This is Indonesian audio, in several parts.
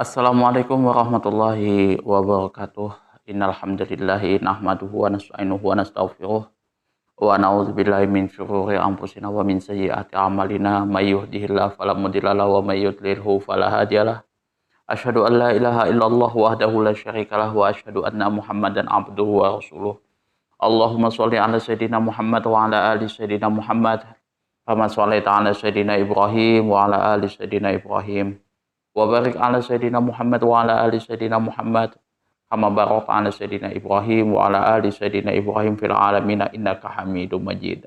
Assalamualaikum warahmatullahi wabarakatuh. Innal hamdalillahi nahmaduhu wa nasta'inuhu wa nastaghfiruh wa na'udzubillahi min syururi anfusina wa min sayyiati a'malina may yahdihillahu fala mudilla lahu wa may yudlilhu fala hadiyalah. Asyhadu an la ilaha illallah wahdahu la syarikalah wa asyhadu anna Muhammadan abduhu wa rasuluh. Allahumma shalli ala sayidina Muhammad wa ala ali sayidina Muhammad kama shallaita ala sayidina Ibrahim wa ala ali sayidina Ibrahim. Wa barik ala sayidina Muhammad wa ala ali sayidina Muhammad kama barakta ala sayidina Ibrahim wa ala ali sayidina Ibrahim fil alamin innaka Hamidum Majid.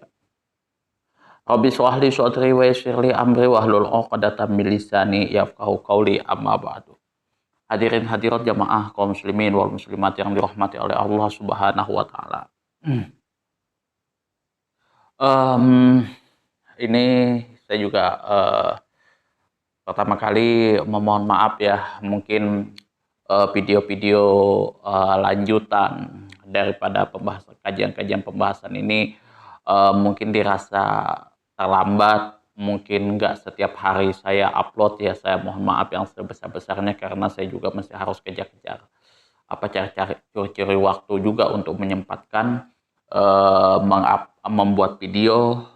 Rabbi shrah li sadri wa yassir li amri wahlul 'uqdatam min lisani yafqahu qawli amma ba'du. Hadirin hadirat jamaah kaum muslimin wal muslimat yang dirahmati oleh Allah Subhanahu wa taala. Ini saya juga pertama kali memohon maaf ya, mungkin video-video lanjutan daripada kajian-kajian pembahasan ini mungkin dirasa terlambat, mungkin nggak setiap hari saya upload ya, saya mohon maaf yang sebesar-besarnya karena saya juga masih harus kejar-kejar cari waktu juga untuk menyempatkan membuat video,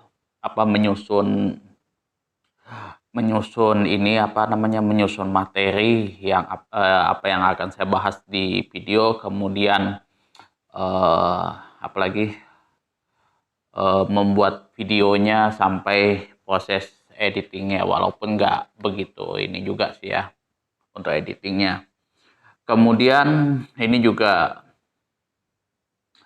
menyusun materi yang apa yang akan saya bahas di video, kemudian membuat videonya sampai proses editingnya, walaupun nggak begitu ini juga sih ya untuk editingnya. Kemudian ini juga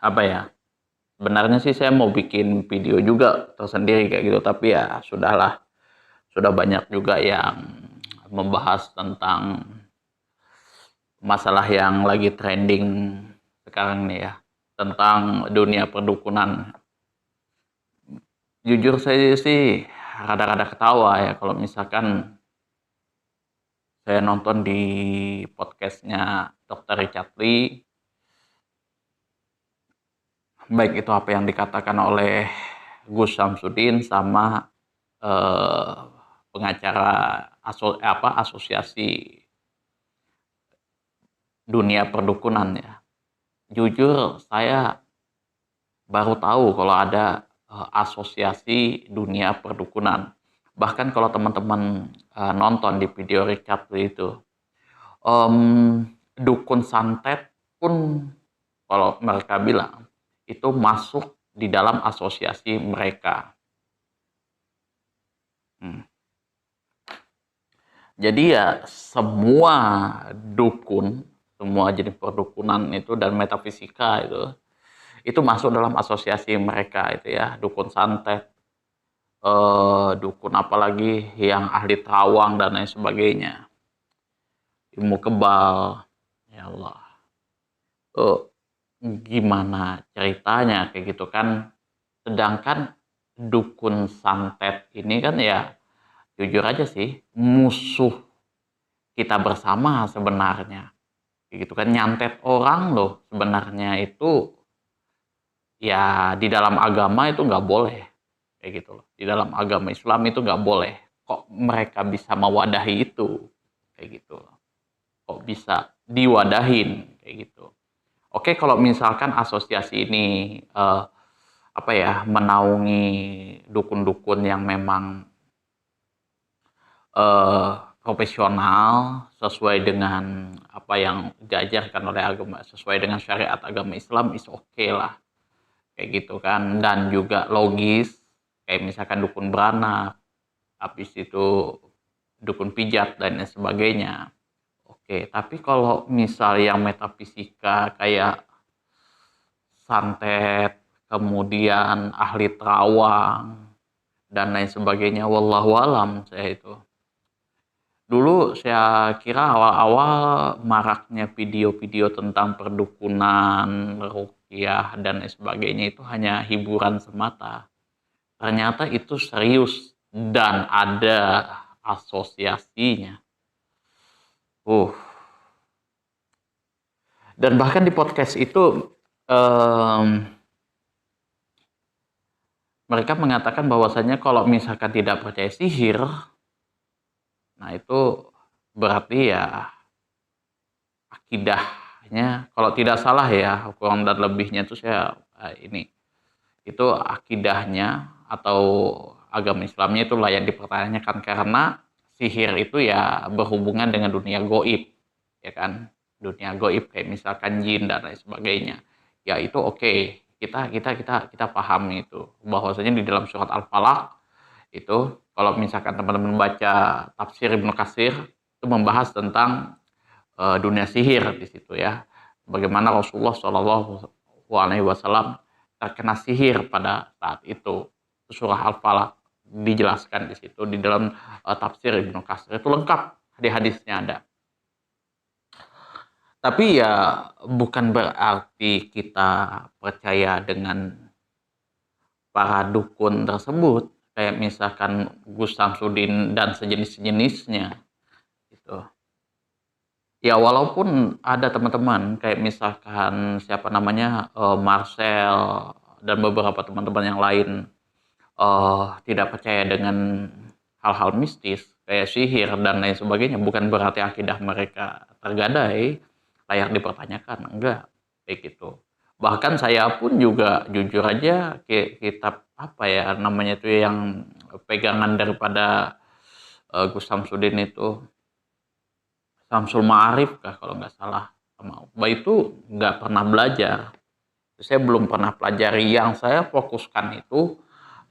sebenarnya sih saya mau bikin video juga tersendiri kayak gitu, tapi ya sudahlah. Sudah banyak juga yang membahas tentang masalah yang lagi trending sekarang nih ya, tentang dunia perdukunan. Jujur saya sih rada-rada ketawa ya kalau misalkan saya nonton di podcastnya Dr. Richard Lee, baik itu apa yang dikatakan oleh Gus Samsudin sama pengacara asosiasi dunia perdukunan ya. Jujur saya baru tahu kalau ada asosiasi dunia perdukunan. Bahkan kalau teman-teman nonton di video Richard itu, dukun santet pun kalau mereka bilang itu masuk di dalam asosiasi mereka. Jadi ya semua dukun, semua jenis perdukunan itu dan metafisika itu masuk dalam asosiasi mereka itu ya. Dukun santet, dukun apalagi yang ahli terawang dan lain sebagainya, ilmu kebal, ya Allah. Gimana ceritanya kayak gitu kan? Sedangkan dukun santet ini kan ya jujur aja sih musuh kita bersama sebenarnya, gitu kan. Nyantet orang loh sebenarnya itu ya di dalam agama itu nggak boleh kayak gitu loh. Di dalam agama Islam itu nggak boleh. Kok mereka bisa mewadahi itu kayak gitu loh. Kok bisa diwadahin kayak gitu. Oke, kalau misalkan asosiasi ini menaungi dukun-dukun yang memang profesional sesuai dengan apa yang diajarkan oleh agama, sesuai dengan syariat agama Islam, is oke lah kayak gitu kan. Dan juga logis kayak misalkan dukun beranak, habis itu dukun pijat dan lain sebagainya, oke. Tapi kalau misal yang metafisika kayak santet, kemudian ahli terawang dan lain sebagainya, wallahu alam, saya itu dulu saya kira awal-awal maraknya video-video tentang perdukunan, ruqyah dan lain sebagainya itu hanya hiburan semata. Ternyata itu serius dan ada asosiasinya. Dan bahkan di podcast itu mereka mengatakan bahwasanya kalau misalkan tidak percaya sihir, nah itu berarti ya akidahnya, kalau tidak salah ya, kurang dan lebihnya itu saya itu akidahnya atau agama Islamnya itu layak dipertanyakan karena sihir itu ya berhubungan dengan dunia goib, ya kan? Dunia goib kayak misalkan jin dan lain sebagainya. Ya itu oke. Kita pahami itu bahwasanya di dalam surat Al-Falaq itu kalau misalkan teman-teman baca tafsir Ibnu Katsir itu membahas tentang dunia sihir di situ ya. Bagaimana Rasulullah SAW terkena sihir pada saat itu. Surah Al-Falaq dijelaskan di situ di dalam tafsir Ibnu Katsir itu lengkap, hadis-hadisnya ada. Tapi ya bukan berarti kita percaya dengan para dukun tersebut kayak misalkan Gus Samsudin dan sejenis-jenisnya gitu. Ya walaupun ada teman-teman kayak misalkan siapa namanya Marcel dan beberapa teman-teman yang lain tidak percaya dengan hal-hal mistis kayak sihir dan lain sebagainya, bukan berarti akidah mereka tergadai layak dipertanyakan, enggak kayak gitu. Bahkan saya pun juga jujur aja kitab apa ya namanya itu yang pegangan daripada Gus Samsudin itu Samsul Ma'arif kah kalau nggak salah sama Uqbah itu nggak pernah belajar. Saya belum pernah pelajari. Yang saya fokuskan itu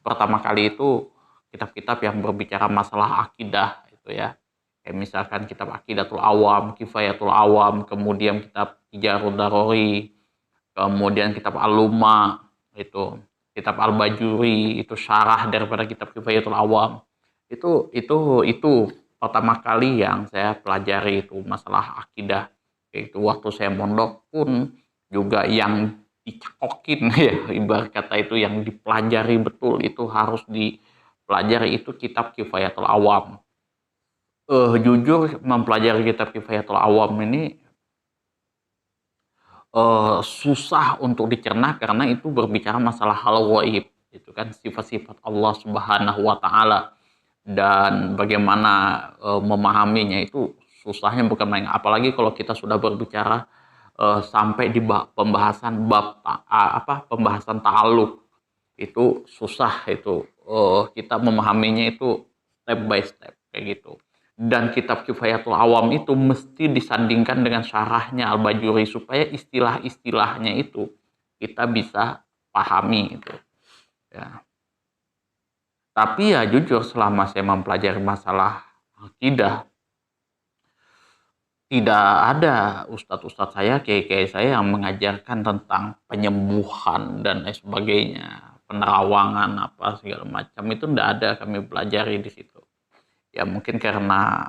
pertama kali itu kitab-kitab yang berbicara masalah akidah itu ya. Kayak misalkan kitab Aqidatul Awam, Kifayatul Awam, kemudian kitab Ijarud Darori, kemudian kitab Al-Luma itu, kitab Al-Bajuri itu syarah daripada kitab Kifayatul Awam. Itu pertama kali yang saya pelajari itu masalah akidah. Itu waktu saya mondok pun juga yang dicekokin ya ibarat kata itu yang dipelajari betul itu harus dipelajari itu kitab Kifayatul Awam. Jujur mempelajari kitab Kifayatul Awam ini susah untuk dicerna karena itu berbicara masalah hal gaib itu kan sifat-sifat Allah Subhanahu wa taala. Dan bagaimana memahaminya itu susahnya bukan main. Apalagi kalau kita sudah berbicara sampai di pembahasan pembahasan ta'aluk itu susah itu kita memahaminya itu step by step kayak gitu. Dan kitab Kifayatul Awam itu mesti disandingkan dengan syarahnya Al-Bajuri supaya istilah-istilahnya itu kita bisa pahami itu ya. Tapi ya jujur selama saya mempelajari masalah akidah, tidak ada ustadz-ustadz saya, kiai-kiai saya yang mengajarkan tentang penyembuhan dan lain sebagainya, penerawangan apa segala macam itu tidak ada kami pelajari di situ. Ya mungkin karena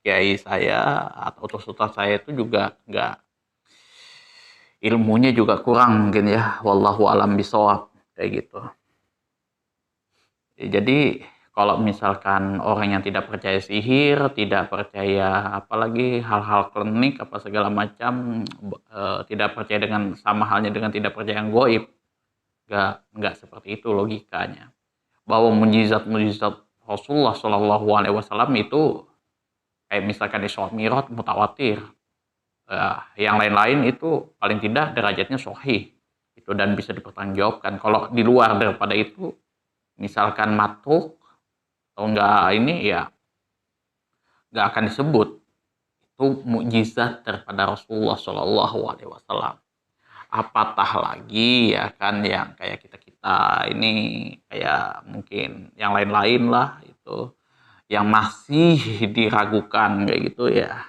kiai saya atau ustadz saya itu juga nggak ilmunya juga kurang mungkin ya, wallahu alam bisawab kayak gitu. Jadi kalau misalkan orang yang tidak percaya sihir, tidak percaya apalagi hal-hal klinik apa segala macam, tidak percaya dengan sama halnya dengan tidak percaya yang goib, nggak seperti itu logikanya. Bahwa mujizat-mujizat Rasulullah Shallallahu Alaihi Wasallam itu kayak misalkan Isra Mi'raj mutawatir, yang lain-lain itu paling tidak derajatnya sahih itu dan bisa dipertanggungjawabkan. Kalau di luar daripada itu misalkan matruk atau enggak ini ya enggak akan disebut itu mukjizat daripada Rasulullah Shallallahu Alaihi Wasallam. Apatah lagi ya kan yang kayak kita ini kayak mungkin yang lain-lain lah itu yang masih diragukan kayak gitu ya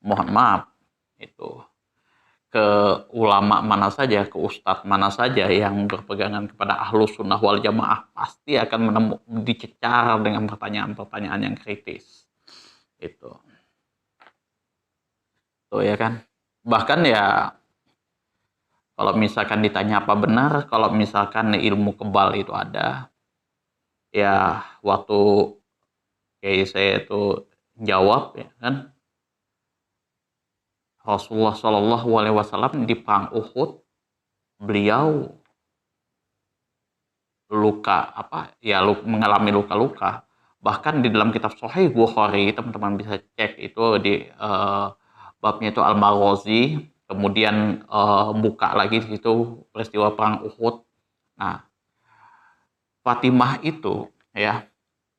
mohon maaf itu ke ulama mana saja, ke ustadz mana saja yang berpegangan kepada ahlus sunnah wal jamaah pasti akan dicecar dengan pertanyaan-pertanyaan yang kritis. Itu ya kan. Bahkan ya kalau misalkan ditanya apa benar, kalau misalkan ilmu kebal itu ada, ya waktu kayak saya itu jawab ya kan, Rasulullah Shallallahu Alaihi Wasallam di perang Uhud beliau mengalami luka-luka. Bahkan di dalam kitab Sahih Bukhari teman-teman bisa cek itu di babnya itu Al-Maghazi, kemudian buka lagi di situ peristiwa perang Uhud. Nah, Fatimah itu ya,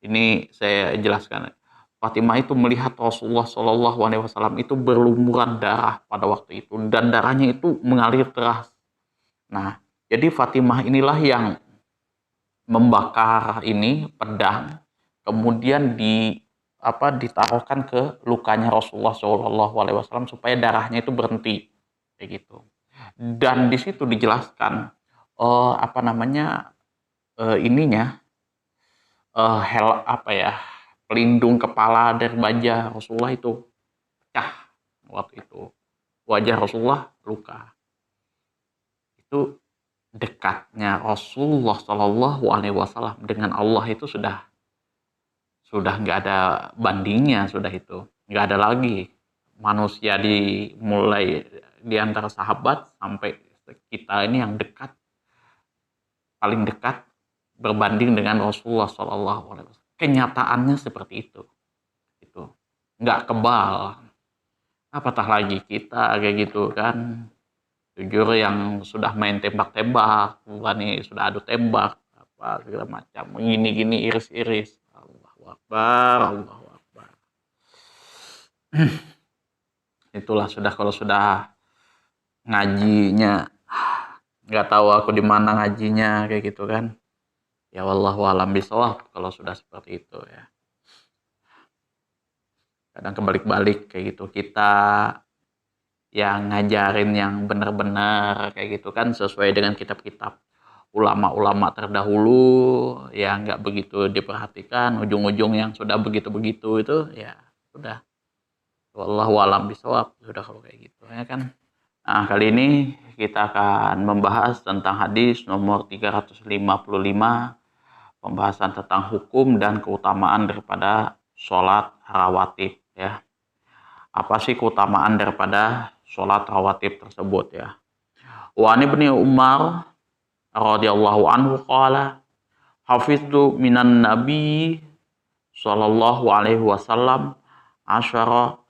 ini saya jelaskan. Fatimah itu melihat Rasulullah Shallallahu Alaihi Wasallam itu berlumuran darah pada waktu itu dan darahnya itu mengalir deras. Nah, jadi Fatimah inilah yang membakar ini pedang, kemudian ditaruhkan ke lukanya Rasulullah Shallallahu Alaihi Wasallam supaya darahnya itu berhenti, kayak gitu. Dan di situ dijelaskan ininya pelindung kepala dari baja Rasulullah itu pecah waktu itu, wajah Rasulullah luka. Itu dekatnya Rasulullah Shallallahu Alaihi Wasallam dengan Allah itu sudah nggak ada bandingnya, sudah itu nggak ada lagi manusia dimulai di antara sahabat sampai kita ini yang dekat, paling dekat berbanding dengan Rasulullah Shallallahu Alaihi Wasallam. Kenyataannya seperti itu nggak kebal, apatah lagi kita kayak gitu kan. Jujur yang sudah main tembak-tembak, bukan nih sudah adu tembak, apa segala macam, gini iris-iris. Allahu Akbar, Allahu Akbar. Itulah kalau sudah ngajinya, nggak tahu aku di mana ngajinya kayak gitu kan. Ya wallahu alam bishawab kalau sudah seperti itu ya. Kadang kebalik-balik kayak gitu, kita yang ngajarin yang benar-benar kayak gitu kan sesuai dengan kitab-kitab ulama-ulama terdahulu, ya nggak begitu diperhatikan, ujung-ujung yang sudah begitu-begitu itu ya sudah wallahu alam bishawab, sudah kalau kayak gitu ya kan. Nah, kali ini kita akan membahas tentang hadis nomor 355, pembahasan tentang hukum dan keutamaan daripada sholat rawatib ya. Apa sih keutamaan daripada sholat rawatib tersebut ya? Wa Ibnu Umar radhiyallahu anhu qala hafiztu minan nabi sallallahu alaihi wasallam asyara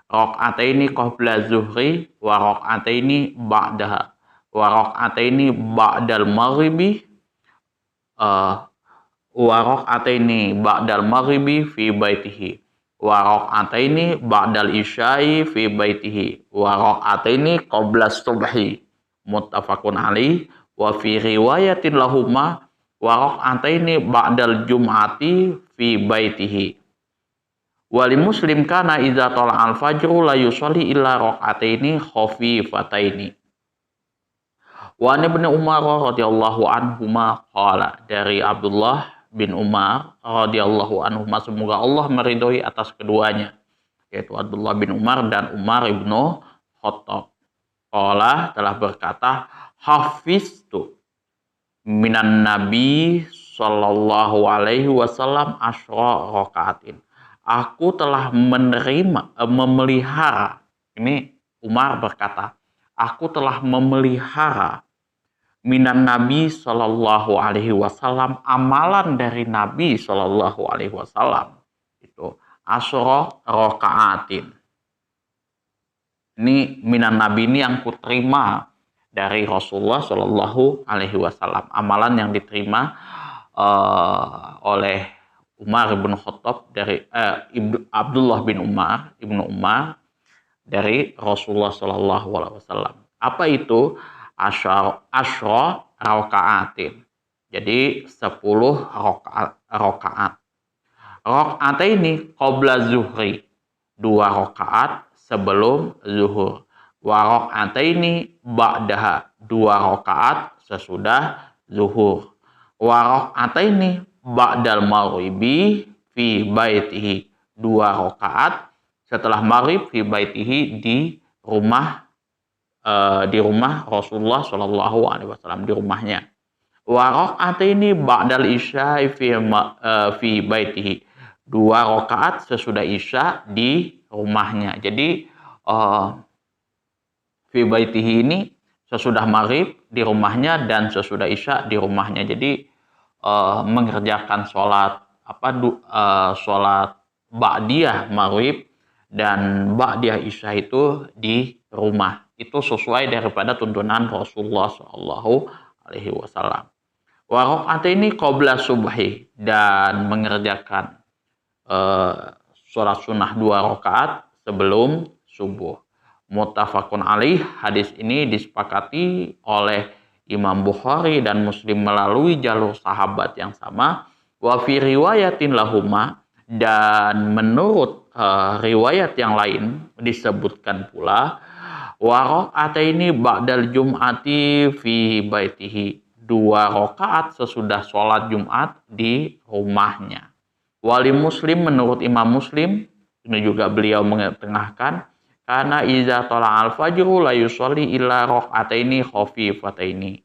raqa'ataini qabla zuhri wa raqa'ataini ba'daha wa raqa'ataini ba'dal maghribi wa raqa'ataini ba'dal maghribi fi baitihi wa raq'ataini ba'dal isya'i fi baitihi wa raq'ataini qabla subhi muttafaqun alaih wa fi riwayatin lahuma wa raq'ataini ba'dal jum'ati fi baitihi wa li muslim kana idza tala'al fajru la yusalli illa raq'ataini khafifataini. Wa Ibnu Umar radhiyallahu anhuma qala, dari Abdullah bin Umar radhiyallahu anhu, semoga Allah meridhoi atas keduanya, yaitu Abdullah bin Umar dan Umar ibnu Khattab. Qala, telah berkata, hafiztu minan nabi sallallahu alaihi wasallam asyra rakaatin. Aku telah memelihara. Ini Umar berkata, aku telah memelihara minan Nabi Shallallahu Alaihi Wasallam, amalan dari Nabi Shallallahu Alaihi Wasallam itu asyra rakaatin. Ini minan Nabi ini yang kuterima dari Rasulullah Shallallahu Alaihi Wasallam, amalan yang diterima oleh Umar bin Khattab dari Abdullah bin Umar ibnu Umar dari Rasulullah Shallallahu Alaihi Wasallam. Apa itu? Asyra rakaatin. Jadi 10 rakaat. Rakaat ini qabla zuhri, 2 rakaat sebelum zuhur. Wa rakaat ini ba'daha, 2 rakaat sesudah zuhur. Wa rakaat ini ba'dal maghribi fi baitihi, 2 rakaat setelah maghrib fi baitihi, di rumah Rasulullah Shallallahu Alaihi Wasallam, di rumahnya. Wa raq'ataini ba'dal isya'i fi baitihi, 2 rakaat sesudah isya di rumahnya. Jadi fi baitihi ini sesudah maghrib di rumahnya dan sesudah isya di rumahnya. Jadi mengerjakan sholat ba'diyah maghrib dan ba'diyah isya itu di rumah. Itu sesuai daripada tuntunan Rasulullah Shallallahu Alaihi Wasallam. Wa rakaat ini qabla subhi, dan mengerjakan sholat sunnah 2 rakaat sebelum subuh. Muttafaqun alaih, hadis ini disepakati oleh Imam Bukhari dan Muslim melalui jalur sahabat yang sama. Wa fi riwayatin lahuma, dan menurut riwayat yang lain disebutkan pula wa rakaataini ba'dal jum'ati fi baitihi, 2 rakaat sesudah sholat Jumat di rumahnya. Wali Muslim, menurut Imam Muslim, ini juga beliau mengetengahkan, karena iza tola al-fajru la yusolli illa rakaataini khafifataini.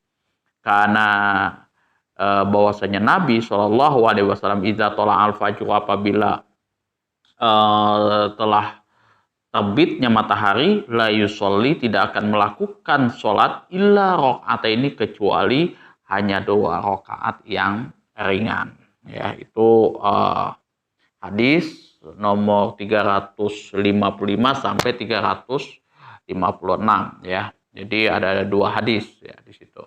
Karena bahwasanya Nabi Shallallahu Alaihi Wasallam iza tola al-fajru, apabila telah terbitnya matahari, la yusolli, tidak akan melakukan sholat illa rakaataini, kecuali hanya 2 rakaat yang ringan. Ya, itu hadis nomor 355 sampai 356 ya. Jadi ada 2 hadis ya di situ.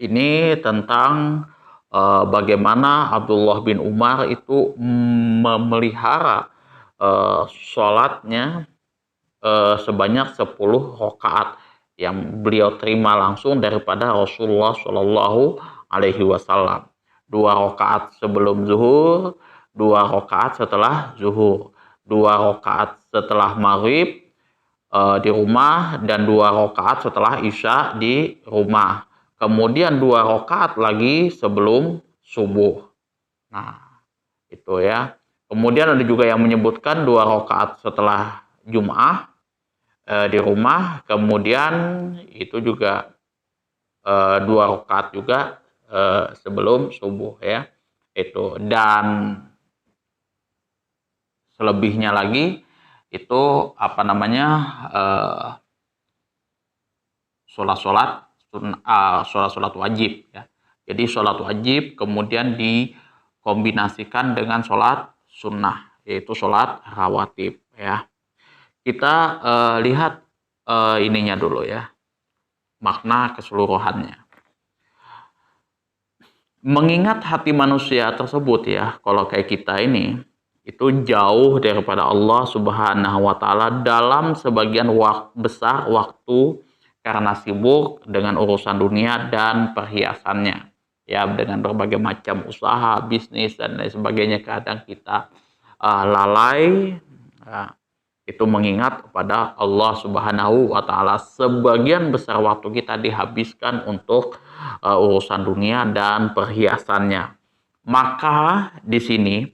Ini tentang bagaimana Abdullah bin Umar itu memelihara sholatnya sebanyak 10 rakaat yang beliau terima langsung daripada Rasulullah Shallallahu Alaihi Wasallam. 2 rakaat sebelum zuhur, 2 rakaat setelah zuhur, 2 rakaat setelah maghrib di rumah, dan 2 rakaat setelah isya di rumah. Kemudian 2 rakaat lagi sebelum subuh. Nah, itu ya. Kemudian ada juga yang menyebutkan 2 rakaat setelah Jum'ah di rumah, kemudian itu juga 2 rakaat juga sebelum subuh ya. Itu, dan selebihnya lagi itu sholat wajib ya. Jadi sholat wajib kemudian dikombinasikan dengan sholat sunnah, yaitu sholat rawatib ya. Kita lihat ininya dulu ya, makna keseluruhannya. Mengingat hati manusia tersebut ya, kalau kayak kita ini, itu jauh daripada Allah Subhanahu wa Ta'ala dalam sebagian besar waktu, karena sibuk dengan urusan dunia dan perhiasannya ya, dengan berbagai macam usaha, bisnis dan lain sebagainya. Kadang kita lalai itu mengingat kepada Allah Subhanahu wa Ta'ala. Sebagian besar waktu kita dihabiskan untuk urusan dunia dan perhiasannya. Maka di sini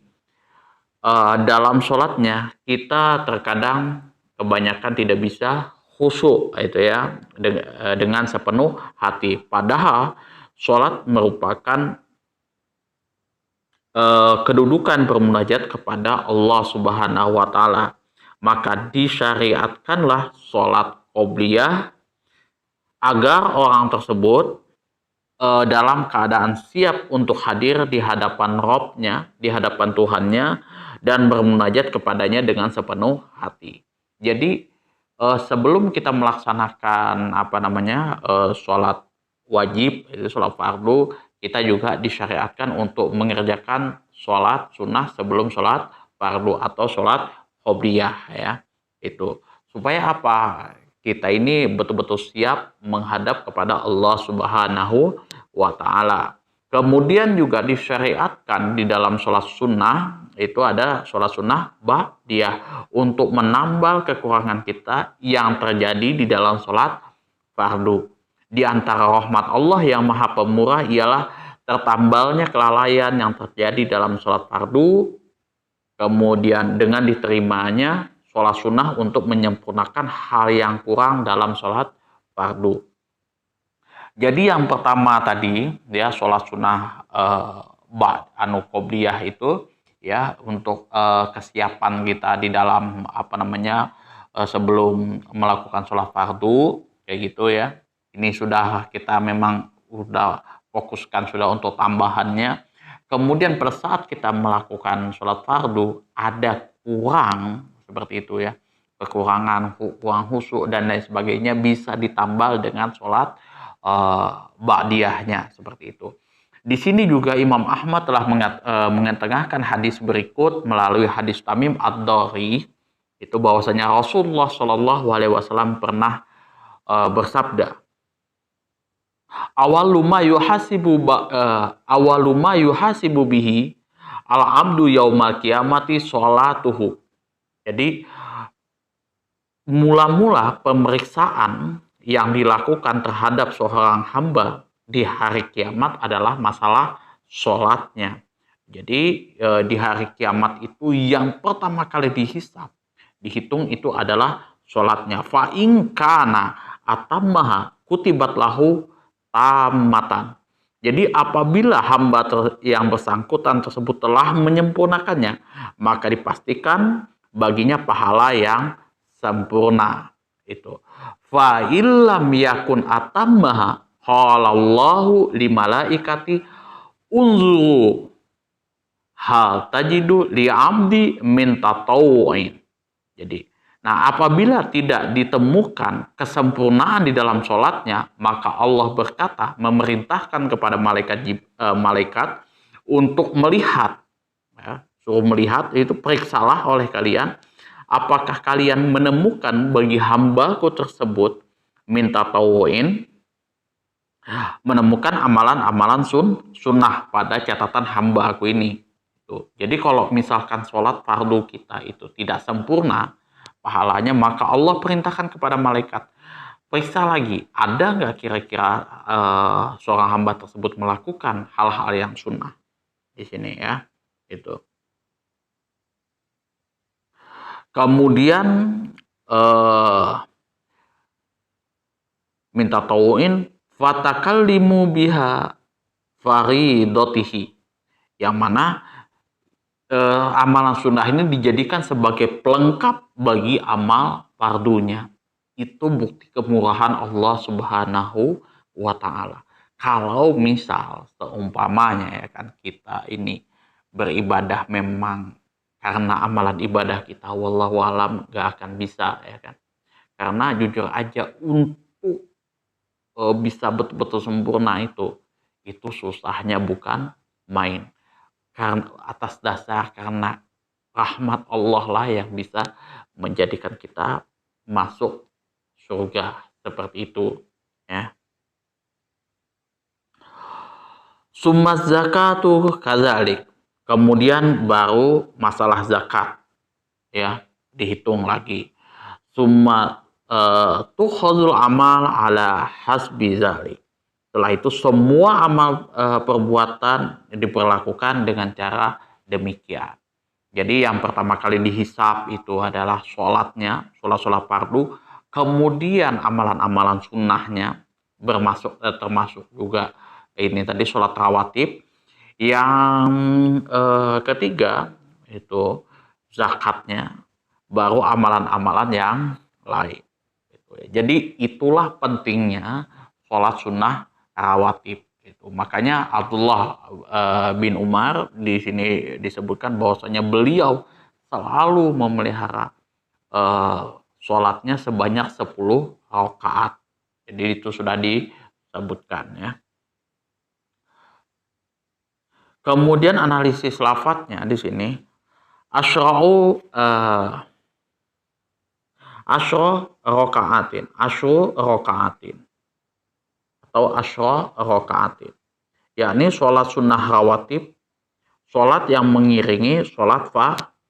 dalam sholatnya kita terkadang kebanyakan tidak bisa khusyuk itu ya, dengan sepenuh hati. Padahal sholat merupakan kedudukan bermunajat kepada Allah Subhanahu wa Ta'ala. Maka disyariatkanlah sholat qobliyah agar orang tersebut dalam keadaan siap untuk hadir di hadapan Robnya, di hadapan Tuhannya, dan bermunajat kepadanya dengan sepenuh hati. Jadi sebelum kita melaksanakan sholat wajib, itu sholat fardu, kita juga disyariatkan untuk mengerjakan sholat sunnah sebelum sholat fardu atau sholat qobliyah ya. Itu supaya apa? Kita ini betul-betul siap menghadap kepada Allah Subhanahu wa Ta'ala. Kemudian juga disyariatkan di dalam sholat sunnah, itu ada sholat sunnah ba'diyah, untuk menambal kekurangan kita yang terjadi di dalam sholat fardu. Di antara rahmat Allah yang maha pemurah ialah tertambalnya kelalaian yang terjadi dalam sholat fardu, kemudian dengan diterimanya sholat sunnah untuk menyempurnakan hal yang kurang dalam sholat fardu. Jadi yang pertama tadi ya, sholat sunnah qobliyah itu ya, untuk kesiapan kita di dalam sebelum melakukan sholat fardu kayak gitu ya. Ini sudah kita memang sudah fokuskan sudah untuk tambahannya. kemudian pada saat kita melakukan sholat fardu ada kurang seperti itu ya, kekurangan, kurang khusyuk dan lain sebagainya, bisa ditambal dengan sholat ba'diyahnya seperti itu. Di sini juga Imam Ahmad telah mengetengahkan hadis berikut melalui hadis Tamim Ad-Dari, itu bahwasanya Rasulullah Shallallahu Alaihi Wasallam pernah bersabda, awaluma yuhasibu bihi al abdu yaumal kiamati sholatuhu. Jadi mula-mula pemeriksaan yang dilakukan terhadap seorang hamba di hari kiamat adalah masalah sholatnya. Jadi di hari kiamat itu yang pertama kali dihitung itu adalah sholatnya. Fa in kana atammaha kutibat lahu tamatan. Jadi apabila hamba yang bersangkutan tersebut telah menyempurnakannya, maka dipastikan baginya pahala yang sempurna. Itu. Fa illam yakun atammaha qalallahu limalaikati unzuru hal tajidu li abdi min tatawu'in. Jadi, nah apabila tidak ditemukan kesempurnaan di dalam sholatnya, maka Allah berkata, memerintahkan kepada malaikat untuk melihat, ya, suruh melihat, itu periksalah oleh kalian, apakah kalian menemukan bagi hambaku tersebut minta tawuin, menemukan amalan-amalan sunnah pada catatan hamba aku ini. Jadi kalau misalkan sholat fardu kita itu tidak sempurna pahalanya, maka Allah perintahkan kepada malaikat, periksa lagi, ada nggak kira-kira seorang hamba tersebut melakukan hal-hal yang sunnah di sini ya, itu. Kemudian minta tawuin fatakallimu biha faridotihi, yang mana amalan sunnah ini dijadikan sebagai pelengkap bagi amal fardunya. Itu bukti kemurahan Allah Subhanahu wa Ta'ala. Kalau misal seumpamanya ya kan, kita ini beribadah memang karena amalan ibadah kita wallahu alam gak akan bisa ya kan. Karena jujur aja untuk bisa betul-betul sempurna itu susahnya bukan main. Karena atas dasar karena rahmat Allah lah yang bisa menjadikan kita masuk surga seperti itu ya. Summa zakatu kadzalik. Kemudian baru masalah zakat ya, dihitung lagi. Summa tukhadzul amal ala hasbi zalik. Setelah itu semua amal perbuatan diperlakukan dengan cara demikian. Jadi yang pertama kali dihisap itu adalah sholatnya, sholat fardu. Kemudian amalan-amalan sunnahnya termasuk juga ini tadi sholat rawatib. Yang ketiga itu zakatnya, baru amalan-amalan yang lain. Jadi itulah pentingnya sholat sunnah rawatib itu. Makanya Abdullah bin Umar di sini disebutkan bahwasanya beliau selalu memelihara sholatnya sebanyak 10 rakaat. Jadi itu sudah disebutkan ya. Kemudian analisis lafadznya di sini, asyru rakaatin atau asyra rakaatin, yakni sholat sunnah rawatib, sholat yang mengiringi sholat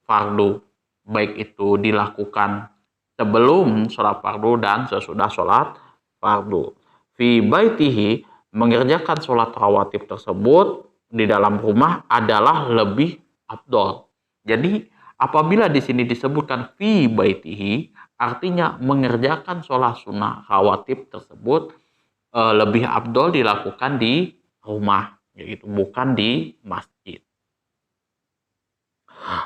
fardu, baik itu dilakukan sebelum sholat fardu dan sesudah sholat fardu. Fi baitihi, mengerjakan sholat rawatib tersebut di dalam rumah adalah lebih afdol. Jadi apabila di sini disebutkan fi baitihi, artinya mengerjakan sholat sunnah rawatib tersebut lebih afdol dilakukan di rumah, yaitu bukan di masjid.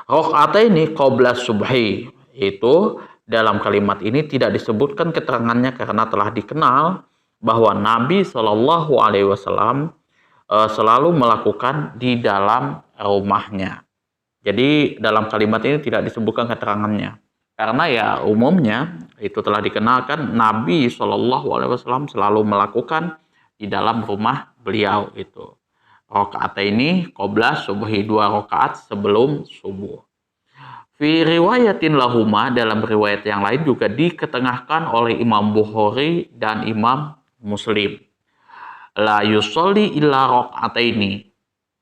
Rakaataini qabla subhi, itu dalam kalimat ini tidak disebutkan keterangannya karena telah dikenal bahwa Nabi Shallallahu Alaihi Wasallam selalu melakukan di dalam rumahnya. Jadi dalam kalimat ini tidak disebutkan keterangannya. Karena ya umumnya itu telah dikenalkan Nabi Shallallahu Alaihi Wasallam selalu melakukan di dalam rumah beliau itu. Rakaat ini qobla subuhi, 2 rakaat sebelum subuh. Fi riwayatin lahuma, dalam riwayat yang lain juga diketengahkan oleh Imam Bukhari dan Imam Muslim. La yusolli illa rakaataini.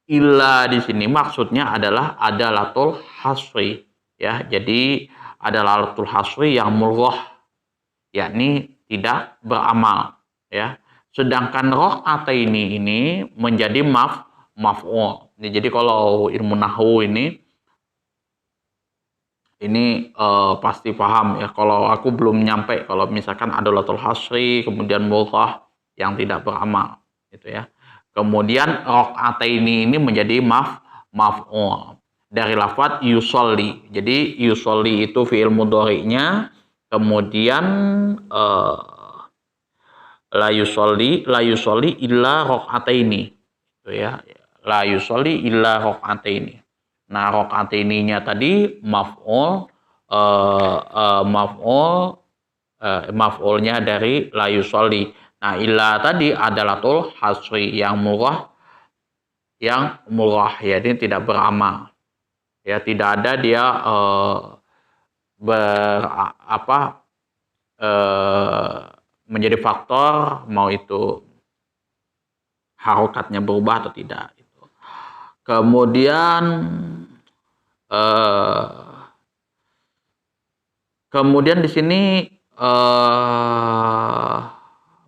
Illa di sini maksudnya adalah adalatul hasri, ya. Jadi adalatul hasri yang mulghah, yakni tidak beramal, ya. Sedangkan rakaataini ini menjadi maf'ul. Jadi kalau ilmu nahwu ini pasti paham ya. Kalau aku belum nyampe, kalau misalkan adalatul hasri kemudian mulghah yang tidak beramal, gitu ya. Kemudian rakaataini ini menjadi maf'ul dari lafaz yusolli. Jadi yusolli itu fi'il mudhari'nya, kemudian la yusolli illa rakaataini, itu ya. La yusolli illa rakaataini. Nah, rakaataininya tadi maf'ulnya dari la yusolli. Nah, illa tadi adalah tul hasri yang murah, ya, ini tidak beramal, ya, tidak ada dia menjadi faktor mau itu harokatnya berubah atau tidak itu. Kemudian di sini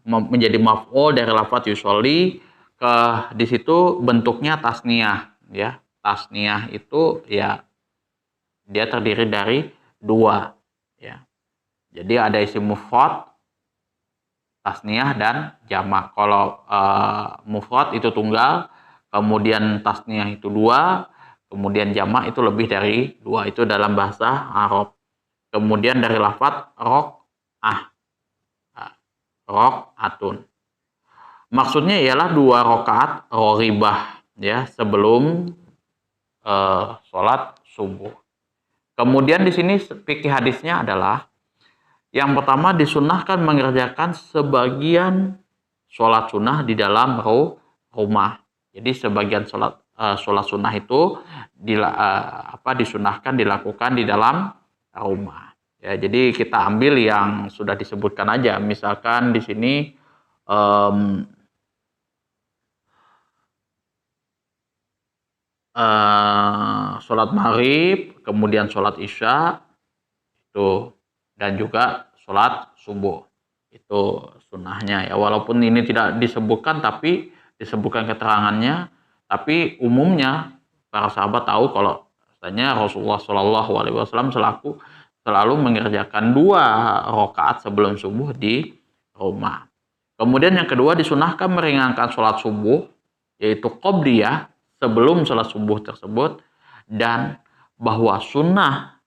menjadi maf'ul dari lafaz yusolli, di situ bentuknya tasniyah, ya. Tasniyah itu ya dia terdiri dari 2, ya. Jadi ada isim mufrad, tasniyah dan jamak. Kalau mufrad itu tunggal, kemudian tasniyah itu 2, kemudian jamak itu lebih dari 2, itu dalam bahasa Arab. Kemudian dari lafaz rakaatun. Maksudnya ialah 2 rakaat roribah, ya, sebelum sholat subuh. Kemudian di sini fikih hadisnya adalah yang pertama disunahkan mengerjakan sebagian sholat sunnah di dalam rumah. Jadi sebagian sholat sunnah itu disunahkan dilakukan di dalam rumah. Ya, jadi kita ambil yang sudah disebutkan aja. Misalkan di sini sholat maghrib, kemudian sholat isya itu, dan juga sholat subuh itu sunnahnya, ya. Walaupun ini tidak disebutkan tapi disebutkan keterangannya, tapi umumnya para sahabat tahu kalau katanya Rasulullah Shallallahu Alaihi Wasallam selalu mengerjakan 2 rakaat sebelum subuh di rumah. Kemudian yang kedua disunahkan meringankan sholat subuh, yaitu qobliyah sebelum sholat subuh tersebut, dan bahwa sunat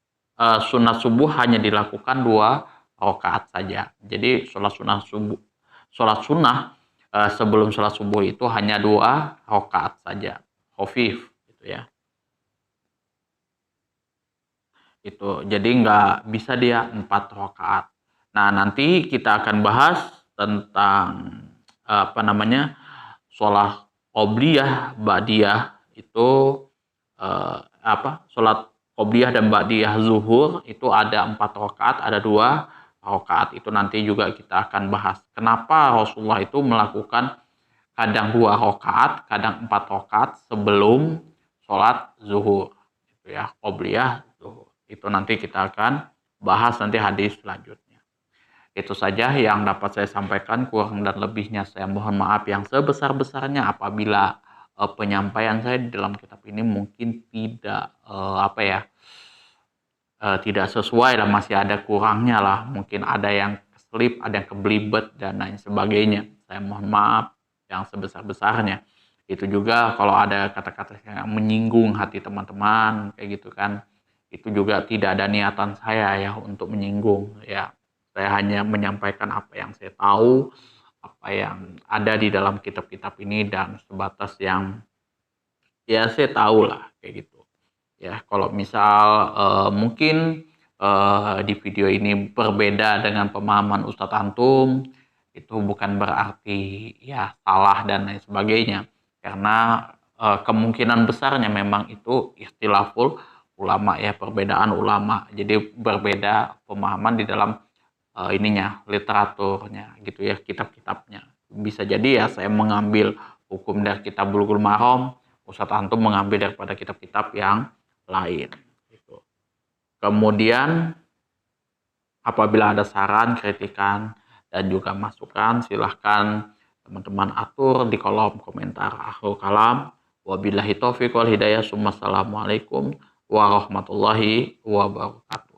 subuh hanya dilakukan 2 rakaat saja. Jadi sholat sunnah sebelum sholat subuh itu hanya 2 rakaat saja, khafif, gitu ya. Itu jadi nggak bisa dia 4 rakaat. Nah, nanti kita akan bahas tentang sholat qobliyah, ba'diyah itu sholat qobliyah dan ba'diyah zuhur itu ada 4 rakaat, ada 2 rakaat. Itu nanti juga kita akan bahas kenapa Rasulullah itu melakukan kadang 2 rakaat, kadang 4 rakaat sebelum sholat zuhur, gitu ya, qobliyah zuhur. Itu nanti kita akan bahas nanti hadis selanjutnya. Itu saja yang dapat saya sampaikan, kurang dan lebihnya saya mohon maaf yang sebesar-besarnya apabila penyampaian saya di dalam kitab ini mungkin tidak tidak sesuai lah, masih ada kurangnya lah, mungkin ada yang keselip, ada yang kebelibet dan lain sebagainya. Saya mohon maaf yang sebesar-besarnya. Itu juga kalau ada kata-kata yang menyinggung hati teman-teman kayak gitu kan, itu juga tidak ada niatan saya ya untuk menyinggung, ya. Saya hanya menyampaikan apa yang saya tahu, apa yang ada di dalam kitab-kitab ini, dan sebatas yang ya saya tahu lah kayak gitu. Ya, kalau misal mungkin di video ini berbeda dengan pemahaman Ustadz Antum, itu bukan berarti ya salah dan lain sebagainya. Karena kemungkinan besarnya memang itu ikhtilaful ulama, ya, perbedaan ulama. Jadi berbeda pemahaman di dalam ininya, literaturnya gitu ya, kitab-kitabnya. Bisa jadi ya saya mengambil hukum dari kitab Bulughul Maram, Ustadz Antum mengambil daripada kitab-kitab yang lain gitu. Kemudian apabila ada saran, kritikan, dan juga masukan, silahkan teman-teman atur di kolom komentar akhir kalam. Wabillahi taufiq wal hidayah. Assalamualaikum warahmatullahi wabarakatuh.